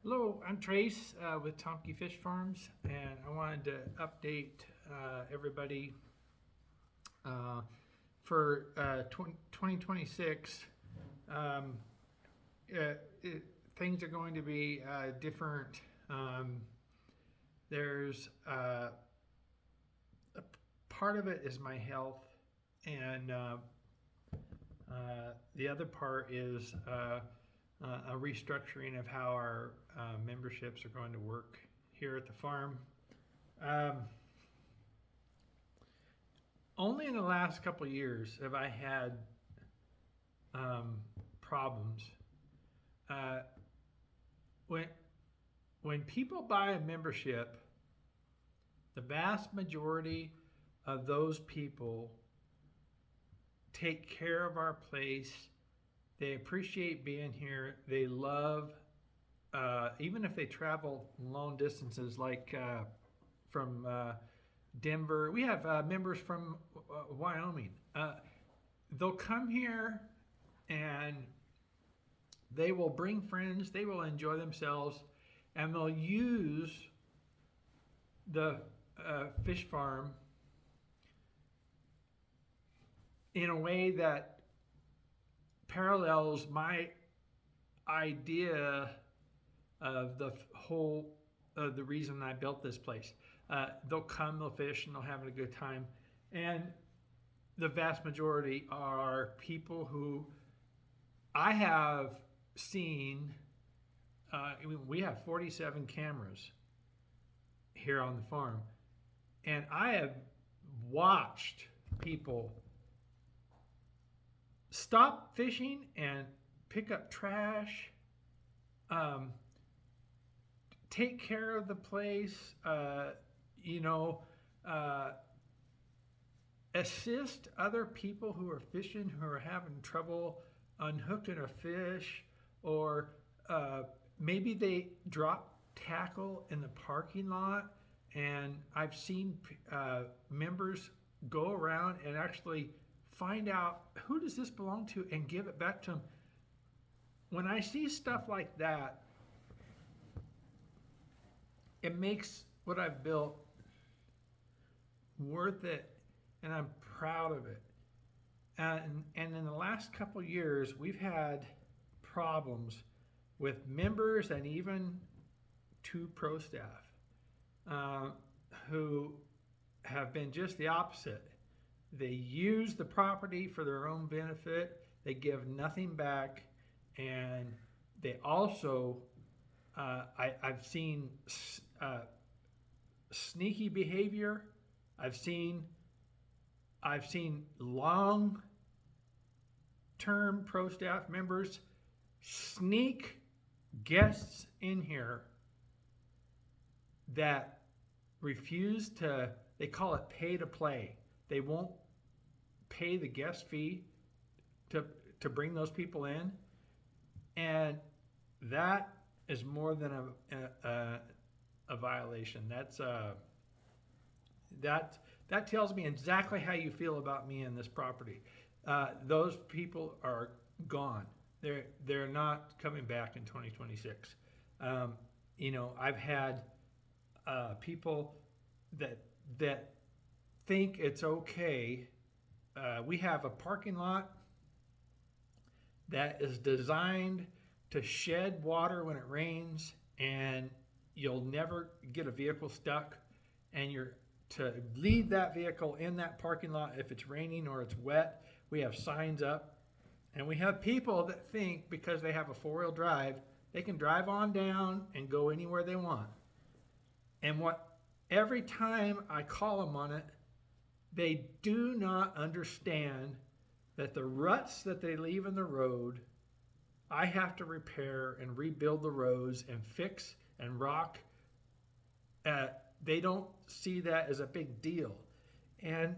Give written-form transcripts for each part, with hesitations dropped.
Hello, I'm Trace with Tomky Fish Farms, and I wanted to update everybody for 2026. Um, it, Things are going to be different. Um, there's a part of it is my health, and the other part is a restructuring of how our memberships are going to work here at the farm. Um, Only in the last couple of years have I had um, problems. Uh, when when people buy a membership, the vast majority of those people take care of our place. They appreciate being here. They love, even if they travel long distances, like from Denver. We have members from Wyoming. They'll come here and they will bring friends. They will enjoy themselves, and they'll use the fish farm in a way that parallels my idea of the reason I built this place. They'll come, they'll fish, and they'll have a good time. And the vast majority are people who I have seen. We have 47 cameras here on the farm, and I have watched people stop fishing and pick up trash, um, take care of the place, you know, uh, assist other people who are fishing who are having trouble unhooking a fish, or maybe they drop tackle in the parking lot. And I've seen members go around and actually find out who does this belong to and give it back to them. When I see stuff like that, it makes what I've built worth it, and I'm proud of it. And in the last couple of years, we've had problems with members and even two ProStaff who have been just the opposite. They use the property for their own benefit. They give nothing back, and they also I've seen sneaky behavior. I've seen long-term pro staff members sneak guests in here that refuse to. They call it pay to play. They won't pay the guest fee to bring those people in, and that is more than a violation. That tells me exactly how you feel about me and this property. Those people are gone. They're not coming back in 2026. I've had people that think it's okay. We have a parking lot that is designed to shed water when it rains, and you'll never get a vehicle stuck. And you're to leave that vehicle in that parking lot if it's raining or it's wet. We have signs up, and we have people that think because they have a four-wheel drive, they can drive on down and go anywhere they want. And every time I call them on it, they do not understand that the ruts that they leave in the road, I have to repair and rebuild the roads and fix and rock. They don't see that as a big deal. And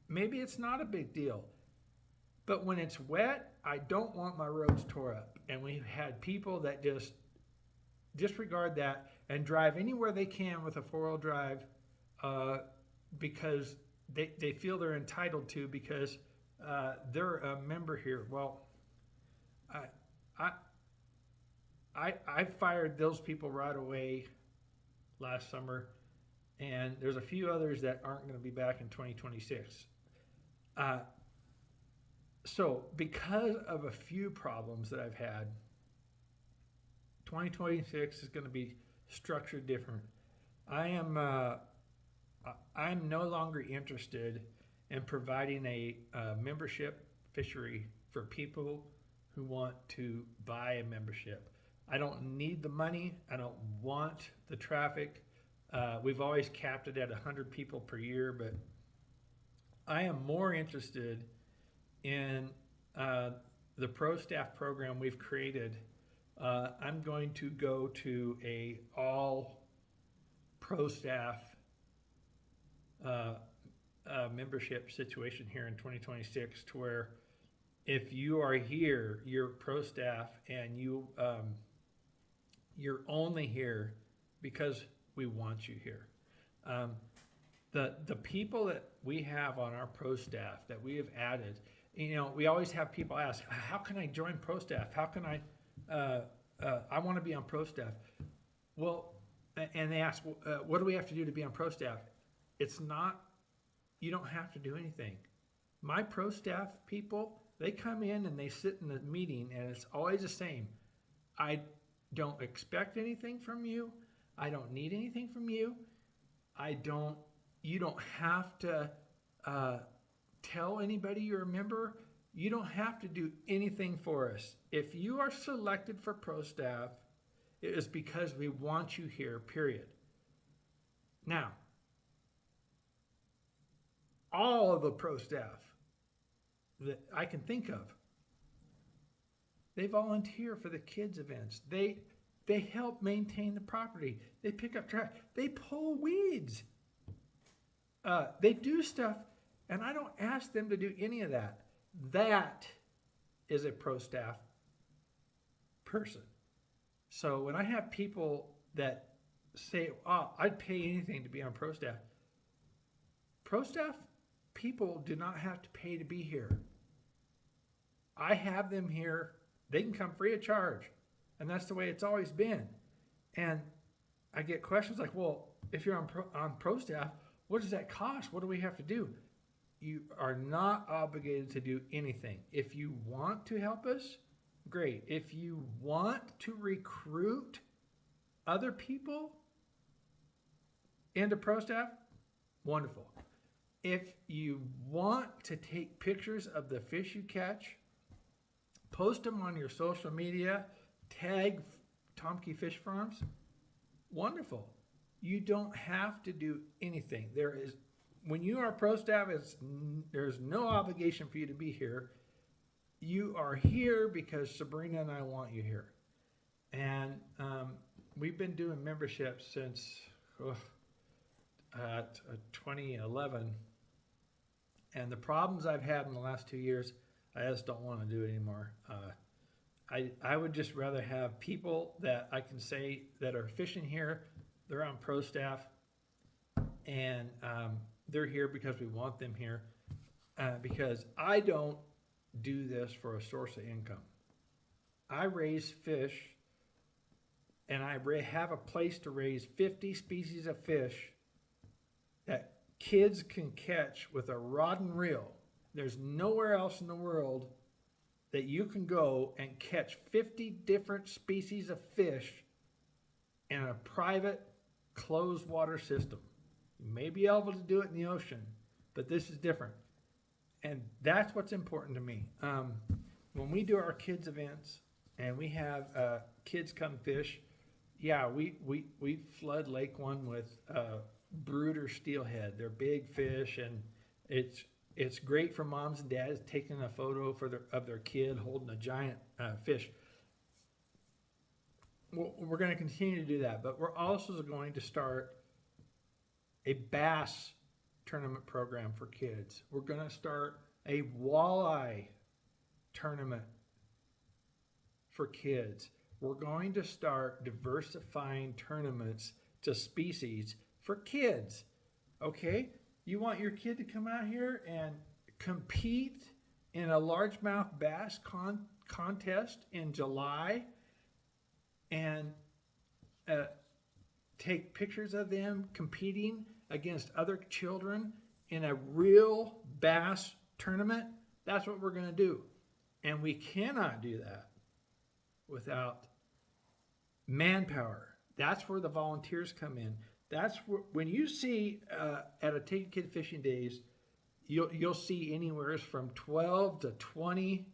maybe it's not a big deal. But when it's wet, I don't want my roads tore up. And we've had people that just disregard that and drive anywhere they can with a four-wheel drive because they feel they're entitled to, because they're a member here. Well, I I fired those people right away last summer, and there's a few others that aren't going to be back in 2026. Uh, so because of a few problems that I've had, 2026 is going to be structured different. I am I'm no longer interested in providing a membership fishery for people who want to buy a membership. I don't need the money. I don't want the traffic. We've always capped it at 100 people per year, but I am more interested in the ProStaff program we've created. I'm going to go to a all ProStaff membership situation here in 2026, to where if you are here, you're ProStaff, and you're only here because we want you here. The people that we have on our ProStaff that we have added, we always have people ask, how can I join ProStaff? How can I want to be on ProStaff. Well, and they ask, what do we have to do to be on ProStaff? It's not, you don't have to do anything. My ProStaff people, they come in and they sit in the meeting, and it's always the same. I don't expect anything from you. I don't need anything from you. You don't have to tell anybody you're a member. You don't have to do anything for us. If you are selected for ProStaff, it is because we want you here, period. Now, all of the ProStaff that I can think of, they volunteer for the kids' events. They help maintain the property. They pick up trash. They pull weeds. They do stuff, and I don't ask them to do any of that. That is a ProStaff person. So when I have people that say, "Oh, I'd pay anything to be on ProStaff," ProStaff people do not have to pay to be here. I have them here. They can come free of charge. And that's the way it's always been. And I get questions like, well, if you're on ProStaff, what does that cost? What do we have to do? You are not obligated to do anything. If you want to help us, great. If you want to recruit other people into ProStaff, wonderful. If you want to take pictures of the fish you catch, post them on your social media, tag Tomky Fish Farms, wonderful. You don't have to do anything. When you are ProStaff, there's no obligation for you to be here. You are here because Sabrina and I want you here. And we've been doing memberships since 2011. And the problems I've had in the last 2 years, I just don't want to do it anymore. I would just rather have people that I can say that are fishing here, they're on ProStaff, and they're here because we want them here. Because I don't do this for a source of income. I raise fish, and I have a place to raise 50 species of fish that kids can catch with a rod and reel. There's nowhere else in the world that you can go and catch 50 different species of fish in a private closed water system. You may be able to do it in the ocean, but this is different. And that's what's important to me. When we do our kids events and we have kids come fish, yeah, we flood Lake One with brooder steelhead. They're big fish, and it's great for moms and dads taking a photo of their kid holding a giant fish. We're going to continue to do that, but we're also going to start a bass tournament program for kids. We're going to start a walleye tournament for kids. We're going to start diversifying tournaments to species for kids. Okay? You want your kid to come out here and compete in a largemouth bass contest in July and take pictures of them competing against other children in a real bass tournament, that's what we're going to do. And we cannot do that without manpower. That's where the volunteers come in. That's where, when you see at a Take a Kid Fishing Days, you'll see anywhere from 12 to 20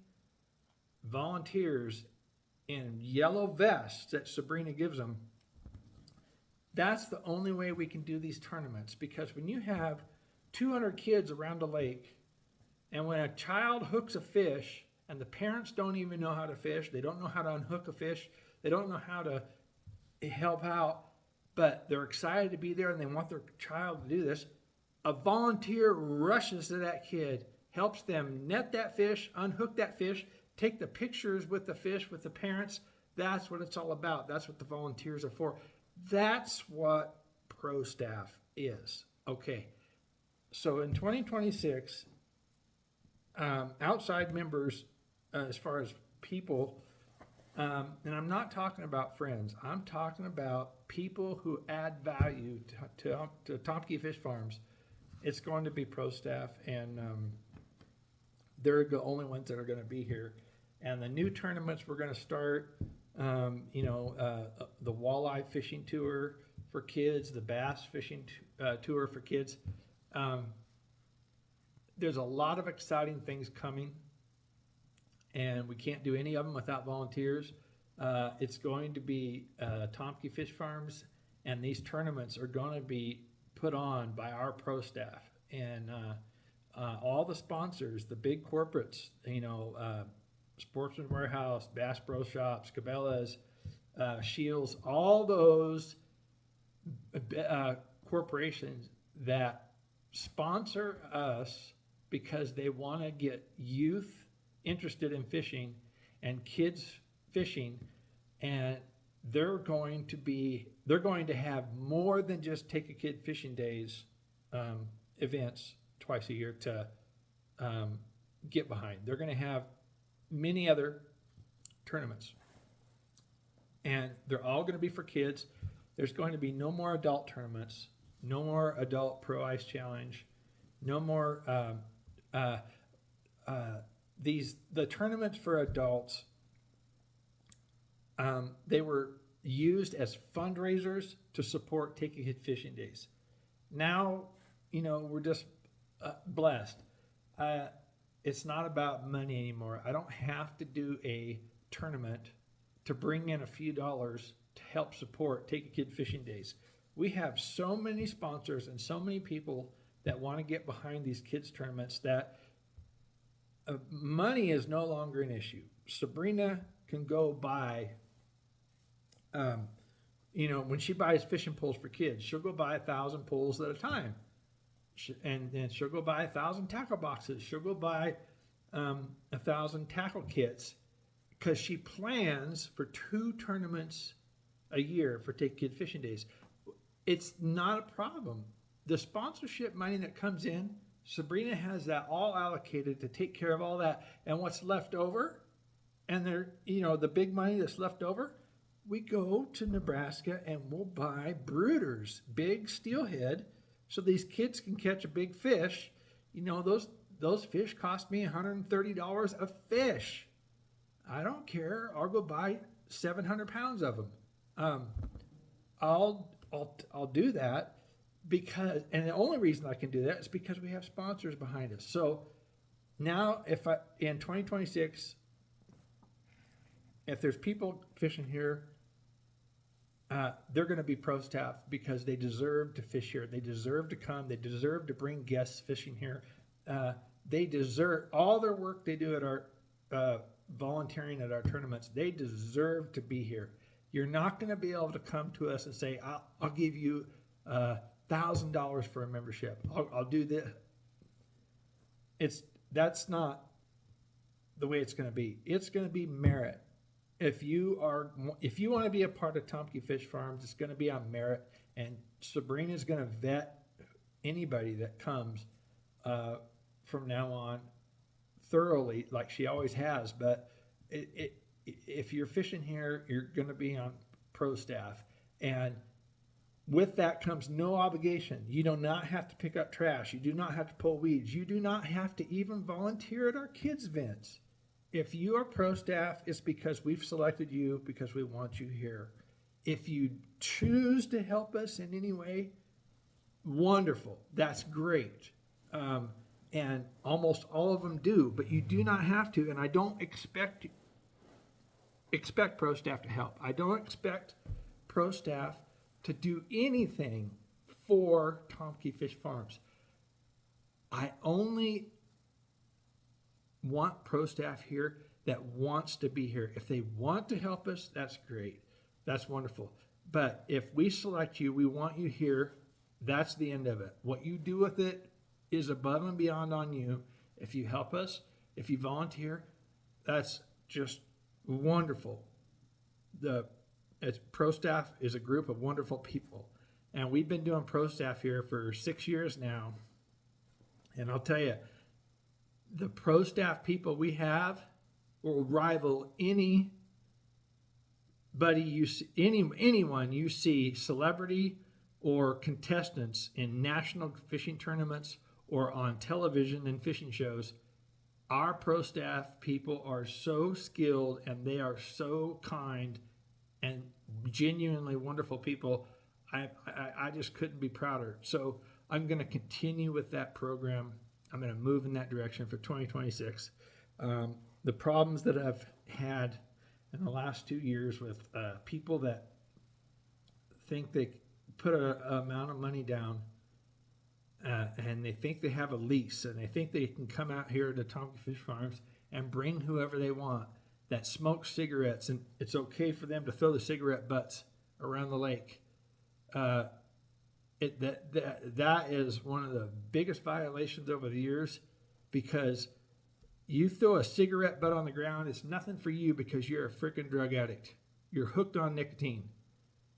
volunteers in yellow vests that Sabrina gives them. That's the only way we can do these tournaments, because when you have 200 kids around a lake, and when a child hooks a fish and the parents don't even know how to fish, they don't know how to unhook a fish, they don't know how to help out, but they're excited to be there and they want their child to do this, a volunteer rushes to that kid, helps them net that fish, unhook that fish, take the pictures with the fish with the parents. That's what it's all about. That's what the volunteers are for. That's what ProStaff is. Okay, so in 2026, outside members, as far as people, and I'm not talking about friends, I'm talking about people who add value to Tomky Fish Farms. It's going to be ProStaff, and they're the only ones that are going to be here. And the new tournaments we're going to start, the walleye fishing tour for kids, the bass fishing tour for kids. There's a lot of exciting things coming, and we can't do any of them without volunteers. It's going to be Tomky Fish Farms, and these tournaments are going to be put on by our ProStaff, and all the sponsors, the big corporates, Sportsman Warehouse, Bass Pro Shops, Cabela's, Shields, all those corporations that sponsor us because they want to get youth interested in fishing and kids fishing, and they're going to have more than just Take a Kid Fishing Days events twice a year to get behind. They're going to have many other tournaments, and they're all going to be for kids. There's going to be no more adult tournaments, no more adult Pro Ice Challenge, no more the tournaments for adults. They were used as fundraisers to support Take a Kid Fishing Days. Now, we're just blessed. It's not about money anymore. I don't have to do a tournament to bring in a few dollars to help support Take a Kid Fishing Days. We have so many sponsors and so many people that want to get behind these kids tournaments that money is no longer an issue. Sabrina can go buy, when she buys fishing poles for kids, she'll go buy 1,000 poles at a time. And then she'll go buy 1,000 tackle boxes. She'll go buy 1,000 tackle kits, because she plans for 2 tournaments a year for Take Kid Fishing Days. It's not a problem. The sponsorship money that comes in, Sabrina has that all allocated to take care of all that. And what's left over, and the big money that's left over, we go to Nebraska and we'll buy brooders, big steelhead, so these kids can catch a big fish. Those fish cost me $130 a fish. I don't care. I'll go buy 700 pounds of them. I'll do that because, and the only reason I can do that is because we have sponsors behind us. So now, in 2026, if there's people fishing here, they're going to be ProStaff because they deserve to fish here. They deserve to come. They deserve to bring guests fishing here. They deserve all their work they do at our volunteering at our tournaments. They deserve to be here. You're not going to be able to come to us and say, I'll give you $1,000 for a membership. I'll do this. That's not the way it's going to be. It's going to be merit. If you want to be a part of Tomky Fish Farms, it's going to be on merit, and Sabrina's going to vet anybody that comes from now on thoroughly, like she always has. But if you're fishing here, you're going to be on ProStaff. And with that comes no obligation. You do not have to pick up trash. You do not have to pull weeds. You do not have to even volunteer at our kids' events. If you are ProStaff, it's because we've selected you because we want you here. If you choose to help us in any way, wonderful. That's great. And almost all of them do, but you do not have to. And I don't expect ProStaff to help. I don't expect ProStaff to do anything for Tomky Fish Farms. I only want ProStaff here that wants to be here. If they want to help us, that's great. That's wonderful. But if we select you, we want you here, that's the end of it. What you do with it is above and beyond on you. If you help us, if you volunteer, that's just wonderful. ProStaff is a group of wonderful people. And we've been doing ProStaff here for 6 years now. And I'll tell you, the ProStaff people we have will rival anybody you see, anyone you see, celebrity or contestants in national fishing tournaments or on television and fishing shows. Our ProStaff people are so skilled and they are so kind and genuinely wonderful people. I just couldn't be prouder. So I'm going to continue with that program. I'm going to move in that direction for 2026. The problems that I've had in the last 2 years with people that think they put an amount of money down and they think they have a lease and they think they can come out here to Tomky Fish Farms and bring whoever they want that smokes cigarettes, and it's okay for them to throw the cigarette butts around the lake. That is one of the biggest violations over the years, because you throw a cigarette butt on the ground, it's nothing for you because you're a freaking drug addict. You're hooked on nicotine,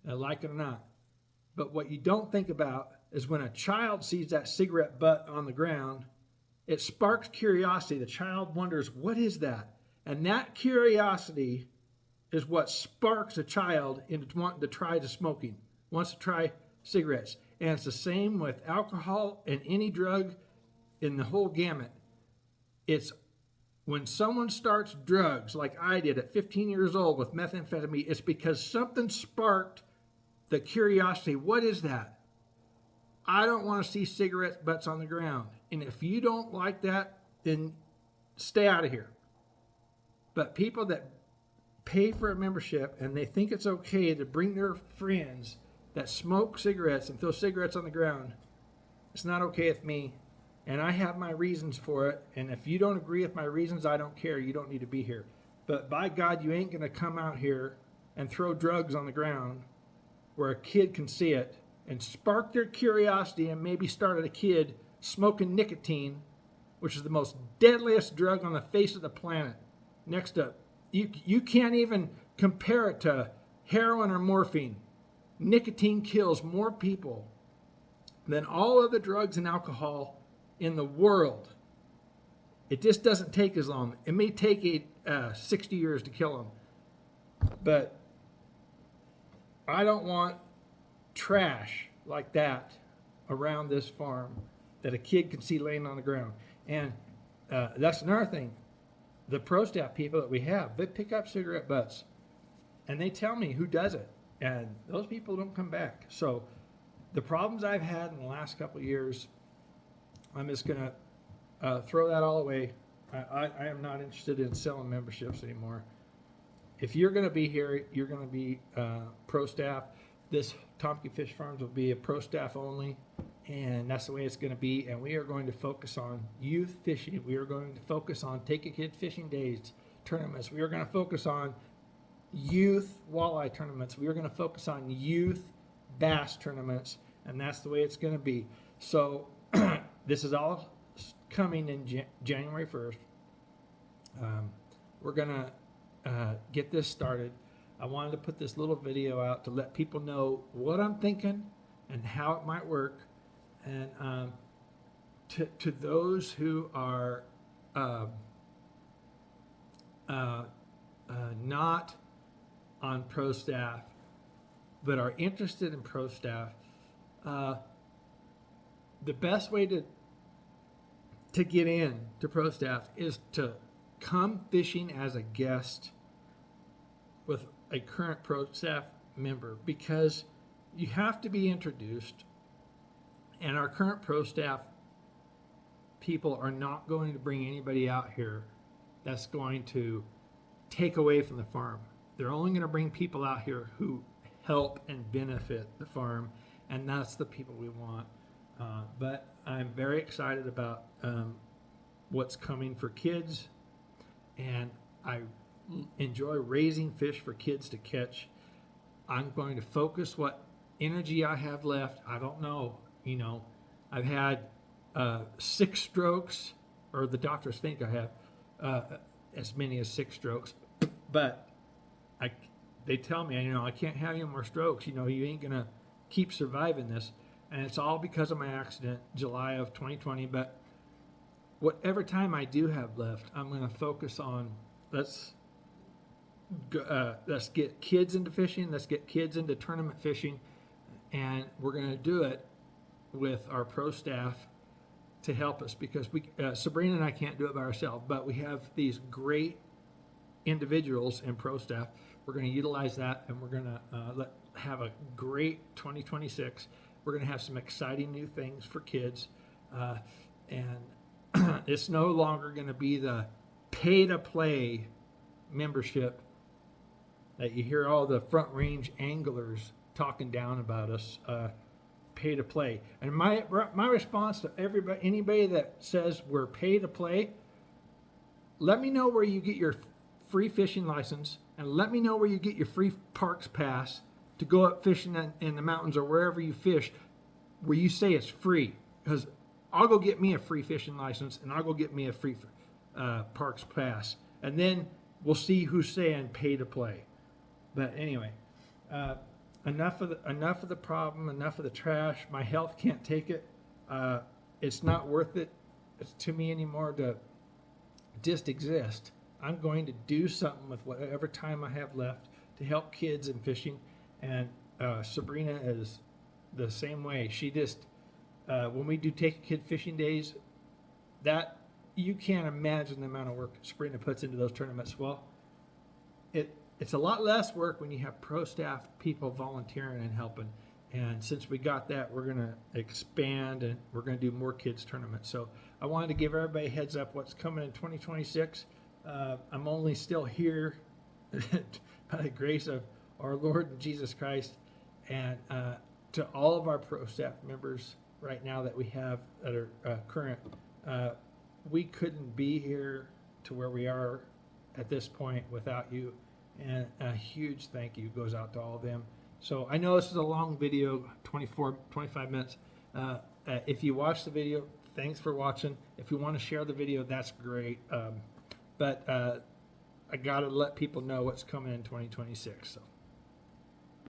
like it or not. But what you don't think about is when a child sees that cigarette butt on the ground, it sparks curiosity. The child wonders, what is that? And that curiosity is what sparks a child into wanting to try the smoking, wants to try cigarettes. And it's the same with alcohol and any drug in the whole gamut. It's when someone starts drugs like I did at 15 years old with methamphetamine, it's because something sparked the curiosity. What is that? I don't want to see cigarette butts on the ground. And if you don't like that, then stay out of here. But people that pay for a membership and they think it's okay to bring their friends that smoke cigarettes and throw cigarettes on the ground, it's not okay with me. And I have my reasons for it. And if you don't agree with my reasons, I don't care. You don't need to be here. But by God, you ain't going to come out here and throw drugs on the ground where a kid can see it and spark their curiosity and maybe start a kid smoking nicotine, which is the most deadliest drug on the face of the planet. Next up, you can't even compare it to heroin or morphine. Nicotine kills more people than all other drugs and alcohol in the world. It just doesn't take as long. It may take 60 years to kill them. But I don't want trash like that around this farm that a kid can see laying on the ground. And that's another thing. The ProStaff people that we have, they pick up cigarette butts and they tell me who does it. And those people don't come back. So the problems I've had in the last couple of years, I'm just going to throw that all away. I am not interested in selling memberships anymore. If you're going to be here, you're going to be ProStaff. This Tomky Fish Farms will be a ProStaff only, and that's the way it's going to be. And we are going to focus on youth fishing. We are going to focus on Take a Kid Fishing Days tournaments. We are going to focus on youth walleye tournaments. We are going to focus on youth bass tournaments, and that's the way it's going to be. So this is all coming in January 1st. We're going to get this started. I wanted to put this little video out to let people know what I'm thinking and how it might work. And to those who are not on ProStaff, but are interested in ProStaff, the best way to get in to ProStaff is to come fishing as a guest with a current ProStaff member, because you have to be introduced, and our current ProStaff people are not going to bring anybody out here that's going to take away from the farm. They're only going to bring people out here who help and benefit the farm, and that's the people we want. But I'm very excited about what's coming for kids, and I enjoy raising fish for kids to catch. I'm going to focus what energy I have left. I don't know, I've had 6 strokes, or the doctors think I have as many as 6 strokes, but they tell me, I can't have any more strokes. You ain't gonna keep surviving this, and it's all because of my accident, July of 2020. But whatever time I do have left, I'm gonna focus on let's get kids into fishing. Let's get kids into tournament fishing, and we're gonna do it with our ProStaff to help us, because Sabrina and I can't do it by ourselves, but we have these great individuals in ProStaff. We're going to utilize that, and we're going to have a great 2026. We're going to have some exciting new things for kids, and it's no longer going to be the pay-to-play membership that you hear all the front range anglers talking down about us. Pay to play. And my response to anybody that says we're pay to play, let me know where you get your free fishing license, and let me know where you get your free parks pass to go up fishing in the mountains or wherever you fish, where you say it's free. Because I'll go get me a free fishing license, and I'll go get me a free parks pass, and then we'll see who's saying pay to play. But anyway, enough of the problem, enough of the trash. My health can't take it. It's not worth it to me anymore to just exist. I'm going to do something with whatever time I have left to help kids in fishing. And Sabrina is the same way. She just, when we do take a kid fishing days, that you can't imagine the amount of work Sabrina puts into those tournaments. Well, it's a lot less work when you have ProStaff people volunteering and helping. And since we got that, we're going to expand, and we're going to do more kids tournaments. So I wanted to give everybody a heads up what's coming in 2026. I'm only still here by the grace of our Lord Jesus Christ. And to all of our ProStaff members right now that we have that are current, we couldn't be here to where we are at this point without you. And a huge thank you goes out to all of them. So I know this is a long video, 25 minutes. If you watch the video, thanks for watching. If you want to share the video, that's great. But I got to let people know what's coming in 2026. So.